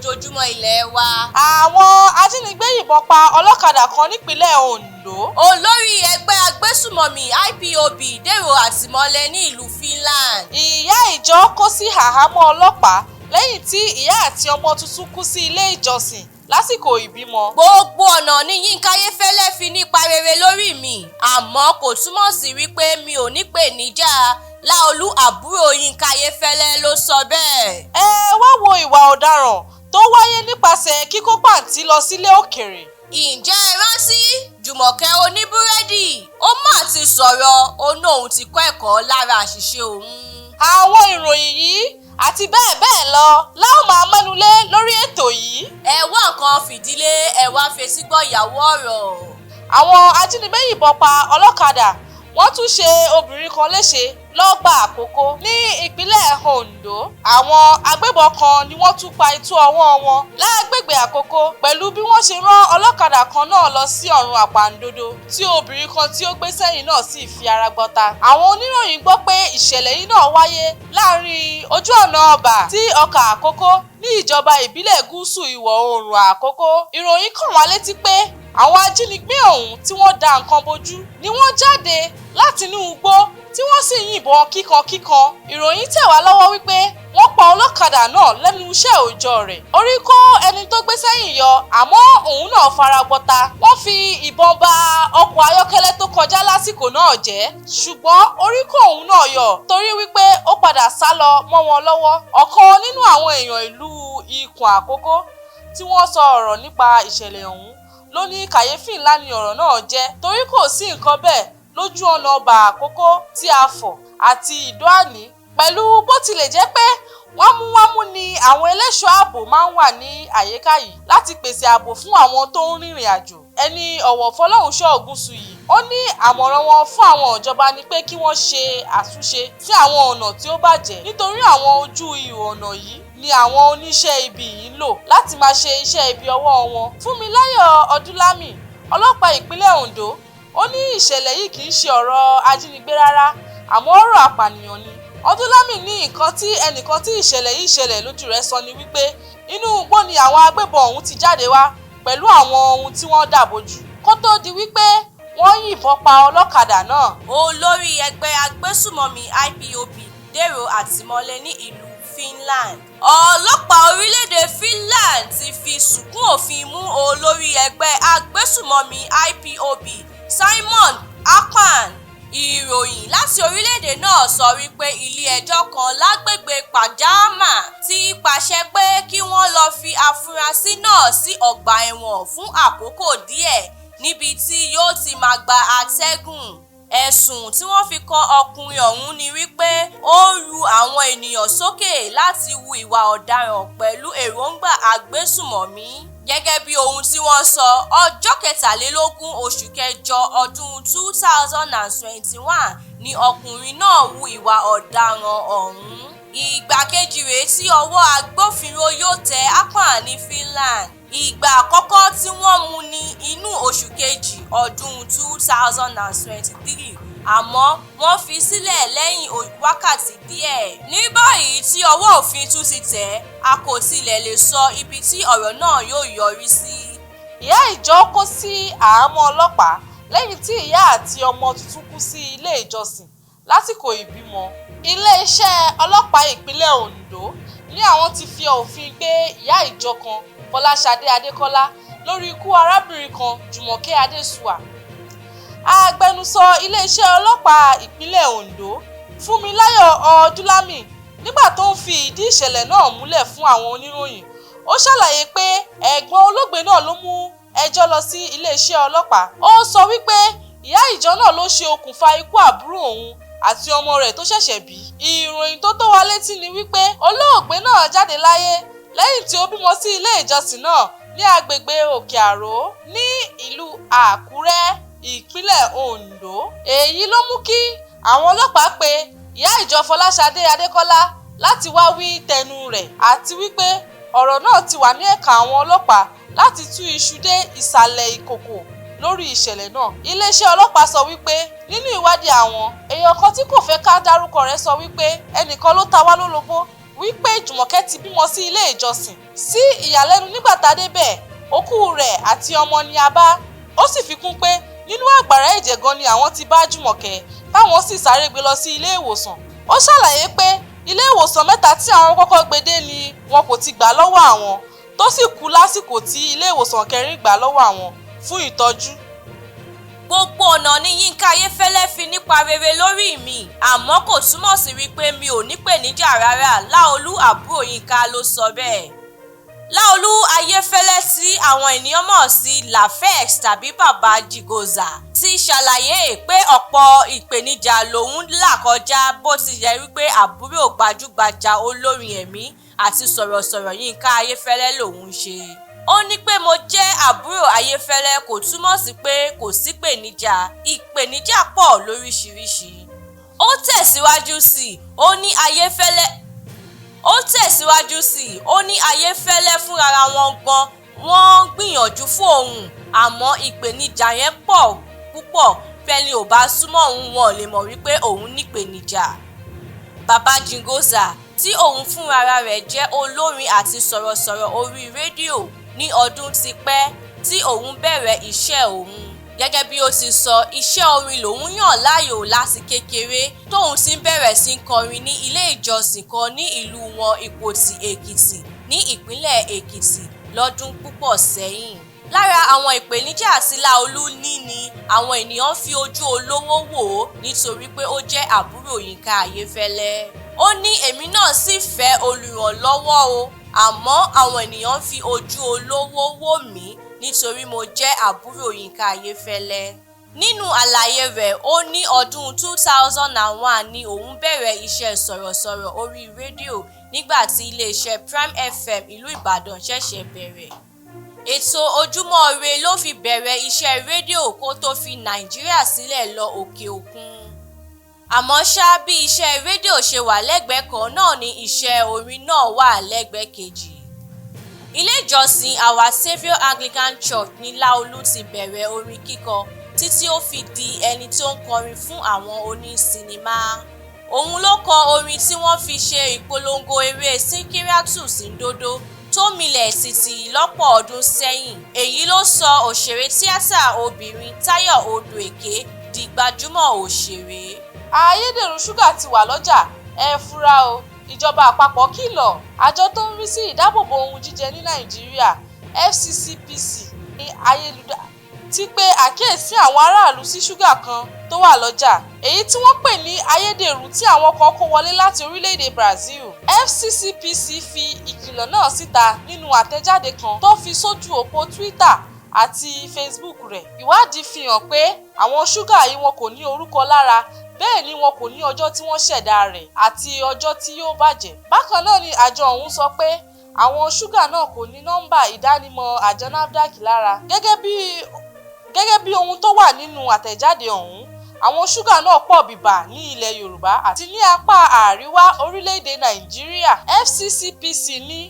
ojoojúmọ́ ilé wa. Àwọn ajínigbé yìnbọn pa ọlọ́kadà kan nípínlẹ̀ Ondo. Olórí ẹgbẹ́ agbésùmọ̀mí IPOB dèrò àtìmọ́lé ní ìlú Finland. Ìyá ìjọ kó sí àhámọ́ ọlọ́pàá lẹ́yìn tí ìyá àti ọmọ tuntun kú sí ilé ìjọsìn lásìkò ìbímọ. Gbogbo ọ̀nà ni Yínká Ayéfẹ́lẹ́ fi nípa rere lórí mi, àmọ́ kò túmọ̀ sí wípé mi ò ní pè níjà. Láolú àbúrò Yínká Ayéfẹ́lẹ́ ló sọ bẹ́ẹ̀. Ẹ wá wo ìwà ọ̀daràn tó wáyé nípasẹ̀ kíkó pàǹtí lọ sílé òkèèrè. Ǹjẹ́ ẹ rántí Jumoke oníbúrẹ́dì? Ó mà ti sọ̀rọ̀, ó ní òun ti kọ́ ẹ̀kọ́ lára àṣìṣe òun. Àwọn ìròyìn yìí àti bẹ́ẹ̀ bẹ́ẹ̀ lọ láwọn máa mẹ́nulé lórí ètò yìí. Ẹ wá nǹkan fìdílé, ẹ wá fetí gbọ́ ìyàwó ọ̀rọ̀. Àwọn ajínigbé yìnbọn pa ọlọ́kadà, wọ́n tún ṣe obìnrin kan léṣe lọ́gbà Àkókó ní ìpínlẹ̀ Ondo. Àwọn agbébọn kan ni wọ́n tún pa itú ọwọ́ wọn lágbègbè Àkókó pẹ̀lú bí wọ́n ṣe rán ọlọ́kadà kan náà lọ sí ọ̀run àpàǹdodo tí obìnrin kan tí ó gbé sẹ́yìn náà sì fi ara gbọ́ta. Àwọn oníròyìn gbọ́ pé ìṣẹ̀lẹ̀ yìí náà wáyé láàrin ojú ọ̀nà ọba tí ọkà Àkókó ní ìjọba ìbílẹ̀ gúúsù ìwọ̀ oòrùn Àkókó. Ìròyìn kàn wá létí pé àwọn ajínigbé ọ̀hún tí wọ́n da nǹkan bojú ni wọ́n jáde látinú igbó tí wọ́n sì yìnbọn kíkankíkan. Ìròyìn tẹ̀ wá lọ́wọ́ wípé wọ́n pa ọlọ́kadà náà lẹ́nu iṣẹ́ òòjọ́ rẹ̀. Orí kó ẹni tó gbé sẹ́yìn yọ, àmọ́ òun náà fara gbọ́ta. Wọ́n fi ìbọn ba ọkọ̀ ayọ́kẹ́lẹ́ tó kọjá lásìkò náà jẹ́, ṣùgbọ́n orí kó òun náà yọ torí wípé ó padà sá lọ mọ́ wọn lọ́wọ́. Ọ̀kan nínú àwọn èèyàn ìlú Ikùn Àkókó tí wọ́n sọ ọ̀rọ̀ nípa ìṣẹ̀lẹ̀ ọ̀hún ló ní kàyéfì ńlá ni ọ̀rọ̀ náà jẹ́ torí kò sí nǹkan bẹ́ẹ̀ lójú ọ̀nà ọba Àkókó tí a fọ̀ àti Ìdó-àní. Pẹ̀lú bó tilẹ̀ jẹ́ pé wámúwámú ni àwọn ẹlẹ́ṣọ́ ààbò máa ń wà ní àyíká yìí láti pèsè ààbò fún àwọn tó ń rìnrìn àjò. Ẹni ọ̀wọ̀ Fọlọ́runṣọ́ Ògúnsùyì ó ní àmọ̀ràn wọn fún àwọn ìjọba ni pé kí wọ́n ṣe àtúnṣe sí àwọn ọ̀nà tí ó bàjẹ́ nítorí àwọn ojú ihò ọ̀nà yìí ni àwọn oníṣẹ́ ibi yìí ń lò láti máa ṣe iṣẹ́ ibi ọwọ́ wọn. Fúnmiláyọ̀ Ọdúnlámì, ọlọ́pàá ìpínlẹ̀ Ondo, ó ní ìṣẹ̀lẹ̀ yìí kì í ṣe ọ̀rọ̀ ajínigbé rárá, àmọ́ ọ̀rọ̀ àpànìyàn ni. Ọdúnlámì ní nǹkan tí ẹnìkan tí ìṣẹ̀lẹ̀ yìí ṣẹlẹ̀ lójú rẹ̀ sọ ni wípé inú igbó ni àwọn agbébọn ọ̀hún ti jáde wá pẹ̀lú àwọn ohun tí wọ́n dà bojú kó tó di wípé wọ́n yìnbọn pa ọlọ́kadà náà. Olórí ẹgbẹ́ agbésùmọ̀mí IPOB dèrò àtìmọ́lé ní ìlú Finland. Ọlọ́pàá orílẹ̀-èdè Finland ti fi sùkún òfin mú olórí ẹgbẹ́ agbésùmọ̀mí IPOB Simon Akpan. Ìròyìn láti orílẹ̀-èdè náà sọ wípé ilé-ẹjọ́ kan lágbègbè Pajama ti pàṣẹ pé kí wọ́n lọ fi afurasí náà sí ọgbà ẹ̀wọ̀n fún àkókò díẹ̀ níbi tí yóò ti máa gba atẹ́gùn. Ẹ̀sùn tí wọ́n fi kan ọkùnrin ọ̀hún ni wípé ó ń ru àwọn ènìyàn sókè láti hu ìwà ọ̀daràn pẹ̀lú èròǹgbà agbésùmọ̀mí. Gẹ́gẹ́ bí ohun tí wọ́n sọ, ọjọ́ 23 oṣù kẹjọ ọdún 2021 ni ọkùnrin náà hu ìwà ọ̀daràn ọ̀hún. Ìgbà kejì rèé tí ọwọ́ agbófinró yóò tẹ Akpan ní Finland. Ìgbà àkọ́kọ́ tí wọ́n mú ní inú oṣù kejì ọdún 2023, àmọ́ wọ́n fi sílẹ̀ lẹ́yìn wákàtí díẹ̀. Ní báyìí tí ọwọ́ òfin tún ti tẹ̀, a kò tilẹ̀ lè sọ ibi tí ọ̀rọ̀ náà yóò yọrí sí. Ìyá ìjọ kó sí àhámọ́ ọlọ́pàá lẹ́yìn tí ìyá àti ọmọ tuntun kú sí ilé ìjọsìn lásìkò ìbímọ. Ilé-iṣẹ́ ọlọ́pàá ìpínlẹ̀ Ondo ní àwọn ti fi òfin gbé ìyá ìjọ kan Fọláṣadé Adékọ́lá lórí ikú arábìnrin kan Jùmọ̀kẹ́ Adésùwà. Agbẹnusọ iléeṣẹ́ ọlọ́pàá ìpínlẹ̀ Ondo Fúnmiláyọ̀ Ọdúnlámì nígbà tó ń fi ìdí ìṣẹ̀lẹ̀ náà múlẹ̀ fún àwọn oníròyìn, ó ṣàlàyé pé ẹ̀gbọ́n olóògbé náà ló mú ẹjọ́ lọ sí iléeṣẹ́ ọlọ́pàá. Ó sọ wípé ìyá ìjọ náà ló ṣe okùnfà ikú àbúrò òun àti ọmọ rẹ̀ tó ṣẹ̀ṣẹ̀ bí. Ìròyìn tó tó wa létí ni wípé olóògbé náà jáde láyé lẹ́yìn tí ó bímọ sí ilé ìjọsìn náà ní agbègbè Òkè Àró ní ìlú Àkúrẹ́, ìpínlẹ̀ Ondo. Èyí ló mú kí àwọn ọlọ́pàá pe ìyá ìjọ Fọláṣadé Adékọ́lá láti wá wí tẹnu rẹ̀ àti wípé ọ̀rọ̀ náà ti wà ní ẹ̀ka àwọn ọlọ́pàá láti tú iṣu dé ìsàlẹ̀ ìkòkò lórí ìṣẹ̀lẹ̀ náà. Iléeṣẹ́ ọlọ́pàá sọ wípé nínú ìwádìí àwọn, èèyàn kan tí kò fẹ́ ká dárúkọ rẹ̀ sọ wípé ẹnìkan ló ta wá lólobó wípé Jumoke ti bímọ sí ilé ìjọsìn. Sí ìyàlẹ́nu nígbà tá a débẹ̀, òkú rẹ̀ àti ọmọ ni a bá. Ó sì fi kún pé nínú àgbàrá ẹ̀jẹ̀ gan ni àwọn ti bá Jumoke, táwọn sì sáré gbé lọ sí ilé ìwòsàn. Ó ṣàlàyé pé ilé ìwòsàn mẹ́ta tí àwọn kọ́kọ́ gbé dé ni wọn kò ti gbà lọ́wọ́ àwọn, tó sì kú lásìkò tí ilé ìwòsàn kẹrin gbà lọ́wọ́ àwọn fún ìtọ́jú. Gbogbo ọ̀nà ni Yínká Ayéfẹ́lẹ́ fi nípa rere lórí mi, àmọ́ kò túmọ̀ sí wípé mi ò nípèníjà rárá. Láolú àbúrò Yínká ló sọ bẹ́ẹ̀. Láolú Ayéfẹ́lẹ́ tí àwọn ènìyàn mọ̀ sí Lafex tàbí Bàbá Jigoza ti ṣàlàyé pé ọ̀pọ̀ ìpèníjà lòun là kọjá bó ti yẹ wípé àbúrò gbajúgbajà olórin ẹ̀mí àti sọ̀rọ̀sọ̀rọ̀ Yínká Ayéfẹ́lẹ́ lòun ṣe. Ó ní pé mo jẹ́ àbúrò Ayéfẹ́lẹ́ kò túmọ̀ sí pé kò sí ìpèníjà pọ̀ lóríṣiríṣi. Ó tẹ̀síwájú sí i, ó ní Ayéfẹ́lẹ́ fúnra wọn gan wọ́n ń gbìyànjú fún òun, àmọ́ ìpèníjà yẹn pọ̀ púpọ̀, fẹ́ni ò bá súnmọ́ òun wọn lè mọ̀ wípé òun nípèníjà. Bàbá Jigoza tí òun fúnra rẹ̀ jẹ́ olórin àti sọ̀rọ̀sọ̀rọ̀ orí rédíò ní ọdún ti pẹ́ tí òun bẹ̀rẹ̀ iṣẹ́ òun. Gẹ́gẹ́ bí ó ti sọ, iṣẹ́ orin lòun yàn láàyò láti kékeré tóun sì bẹ̀rẹ̀ sí ń kọrin ní ilé ìjọsìn kan ní ìlú wọn Ìpòtì Èkìtì ní ìpínlẹ̀ Èkìtì lọ́dún púpọ̀ sẹ́yìn. Lára àwọn ìpèníjà tí Láolú ní ni àwọn ènìyàn fi ojú olówó wò ó nítorí pé ó jẹ́ àbúrò Yínká Ayéfẹ́lẹ́. Ó ní èmi náà sì fẹ́ olùrànlọ́wọ́ o, àmọ́ àwọn ènìyàn fi ojú olówó wò mí nítorí mo jẹ́ àbúrò Yínká Ayéfẹ́lẹ́. Nínú àlàyé rẹ̀, ó ní ọdún 2001 ni òun bẹ̀rẹ̀ iṣẹ́ sọ̀rọ̀sọ̀rọ̀ orí rédíò nígbà tí iléeṣẹ́ Prime FM ìlú Ìbàdàn ṣẹ̀ṣẹ̀ bẹ̀rẹ̀. Ètò Ojúmọ́ Ire ló fi bẹ̀rẹ̀ iṣẹ́ rédíò kó tó fi Nàìjíríà sílẹ̀ lọ òkè òkun. Àmọ́ ṣá bí iṣẹ́ rédíò ṣe wà lẹ́gbẹ̀ẹ́ kan náà ni iṣẹ́ orin náà wà lẹ́gbẹ̀ẹ́ kejì. Ilé ìjọsìn Our Saviour Anglican Church ní Láolú ti bẹ̀rẹ̀ orin kíkọ títí ó fi di ẹni tó ń kọrin fún àwọn onísinimá. Òun ló kọ orin tí wọ́n fi ṣe ìpolongo eré Síkírátù Sìǹdòdó tó milẹ̀ tìtì lọ́pọ̀ ọdún sẹ́yìn. Èyí ló sọ òṣèré tíátà obìnrin Táyọ̀ Odùèké di gbajúmọ̀ òṣèré. Ayédèrú ṣúgà ti wà lọ́jà, ẹ fura o. Ìjọba àpapọ̀ kìlọ̀. Àjọ tó ń rí sí ìdáàbòbò ohun jíjẹ ní Nàìjíríà FCCPC ní ayélujára ti pe àkíyèsí àwọn aráàlú sí ṣúgà kan tó wà lọ́jà, èyí tí wọ́n pè ní ayédèrú tí àwọn kan kó wọlé láti orílẹ̀-èdè Brazil. FCCPC fi ìkìlọ̀ náà síta nínú àtẹ̀jáde kan tó fi sójú òpó Twitter àti Facebook rẹ̀. Ìwádìí fi hàn pé àwọn ṣúgà yìí wọn kò ní orúkọ lára, bẹ́ẹ̀ ni wọn kò ní ọjọ́ tí wọ́n ṣẹ̀dá rẹ̀ àti ọjọ́ tí yóò bàjẹ́. Bákan náà ni àjọ ọ̀hún sọ pé àwọn ṣúgà náà kò ní nọ́mbà ìdánimọ̀ àjọ NAFDAC lára. Gẹ́gẹ́ bí ohun tó wà nínú àtẹ̀jáde ọ̀hún, àwọn ṣúgà náà pọ̀ bíbà ní ilẹ̀ Yorùbá àti ní apá àríwá orílẹ̀-èdè Nàìjíríà. FCCPC ní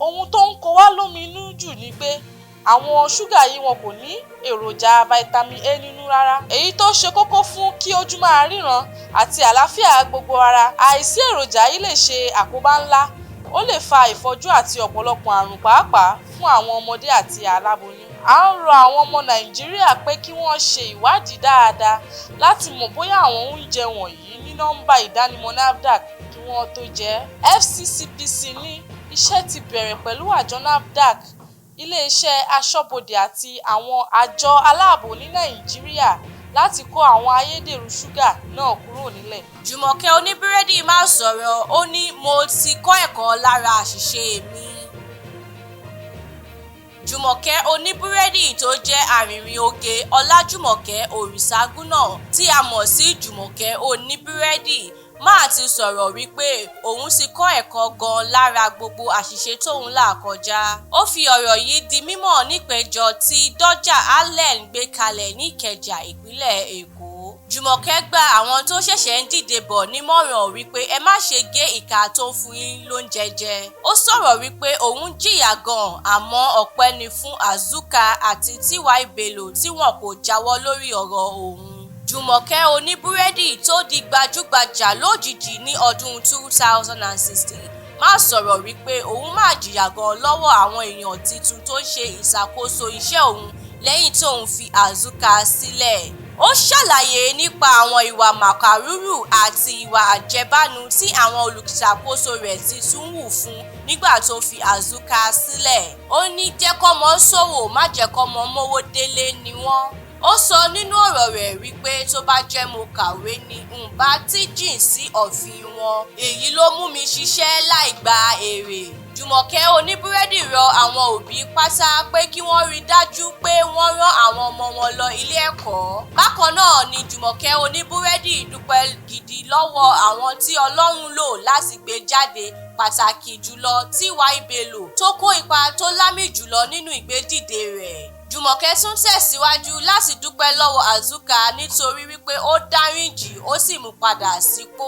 ohun tó ń kó wá lóminú jù ni pé àwọn ṣúgà yìí wọn kò ní èròjà vitamin A nínú rárá, èyí tó ṣe kókó fún kí ojú máa ríran àti àlàáfíà gbogbo ara. Àìsí èròjà yìí lè ṣe àkóbá ńlá, ó lè fa ìfọ́jú àti ọ̀pọ̀lọpọ̀ àrùn pàápàá fún àwọn ọmọdé àti aláboyún. À ń rọ àwọn ọmọ Nàìjíríà pé kí wọ́n ṣe ìwádìí dáadáa láti mọ̀ bóyá àwọn oúnjẹ wọ̀nyí ní nọ́mbà ìdánimọ̀ NAFDAC kí wọ́n tó jẹ. FCCPC ní iṣẹ́ ti bẹ̀rẹ̀ pẹ̀lú àjọ NAFDAC, iléeṣẹ́ aṣọ́bodè àti àwọn àjọ aláàbò ní Nàìjíríà láti kó àwọn ayédèrú ṣúgà náà kúrò nílẹ̀. Jumoke oníbúrẹ́dì máa sọ̀rọ̀, ó ní mo ti kọ́ ẹ̀kọ́ lára àṣìṣe mi. Jumoke oníbúrẹ́dì tó jẹ́ arìnrìn oge Ọlájùmọ̀kẹ́ Òrìṣàgúnà tí a mọ̀ sí Jumoke oníbúrẹ́dì máa ti sọ̀rọ̀ wípé òun ti kọ́ ẹ̀kọ́ gan lára gbogbo àṣìṣe tóun là kọjá. Ó fi ọ̀rọ̀ yìí di mímọ̀ nípẹ̀jọ́ tí Dọ́jà Allen gbé kalẹ̀ ní Ìkẹjà, ìpínlẹ̀ Èkó. Jumoke gba àwọn tó ṣẹ̀ṣẹ̀ ń dìde bọ̀ nímọ̀ràn wípé ẹ má ṣe gé ìka tó fún yín lóúnjẹ jẹ. Ó sọ̀rọ̀ wípé òun jìyà gan, àmọ́ ọpẹ́ ni fún Azuka àti Tiwa Bello tí wọn kò jáwọ́ lórí ọ̀rọ̀ òun. Jumoke oníbúrẹ́dì tó di gbajúgbajà lójijì ní ọdún 2016 má sọ̀rọ̀ wípé òun máa jìyà gan lọ́wọ́ àwọn èèyàn titun tó ń ṣe ìṣàkóso iṣẹ́ òun lẹ́yìn tí òun fi Azuka sílẹ̀. Ó ṣàlàyé nípa àwọn ìwà màkàrúrù àti ìwà àjẹbánu tí àwọn olùṣàkóso rẹ̀ titun hù fún nígbà tó fi Azuka sílẹ̀. Ó ní jẹ́ kọ́mọ ṣòwò má jẹ́ kọ́mọ mówó délé ni wọ́n. Ó sọ nínú ọ̀rọ̀ rẹ̀ wípé tó bá jẹ́ mo kàwé ni n bá tí jìn sí ọ̀fìn wọn, èyí ló mú mi ṣiṣẹ́ láì gba èrè. Jumoke Oníbúrẹ́dì rọ àwọn òbí pátá pé kí wọ́n rí dájú pé wọ́n rán àwọn ọmọ wọn lọ ilé ẹ̀kọ́. Bákan náà ni Jumoke Oníbúrẹ́dì dúpẹ́ gidi lọ́wọ́ àwọn tí Ọlọ́run lò láti gbé jáde, pàtàkì jùlọ T.Y. Bello tó kó ipa tó lámì jùlọ nínú ìgbédìde rẹ̀. Jumoke tún tẹ̀síwájú láti dúpẹ́ lọ́wọ́ Azuka nítorí wípé ó dáríjì ó sì mú padà sípò.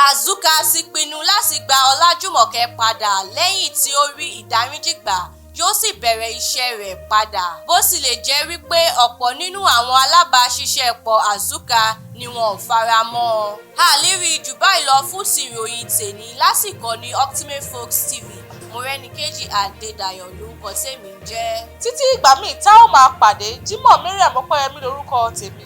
Azuka sì pinnu láti gba ọlá Jumoke padà lẹ́yìn tí ó rí ìdáríjì gbà, yóò sì bẹ̀rẹ̀ iṣẹ́ rẹ̀ padà. Bó tilẹ̀ jẹ́ wípé ọ̀pọ̀ nínú àwọn alábàáṣiṣẹ́pọ̀ Azuka ni wọn ò fara mọ́ ọ. A lè rí jù báyìí lọ fún tìròyìn tèmi lásìkò ní Ultimate Folks TV. Mọ́rẹ́níkejì Adédayọ̀ lórúkọ tèmi ń jẹ́. Títí ìgbà míì tá ó máa pàdé, Jímọ̀ Mariam Ọpẹ́yẹmí lórúkọ tèmi.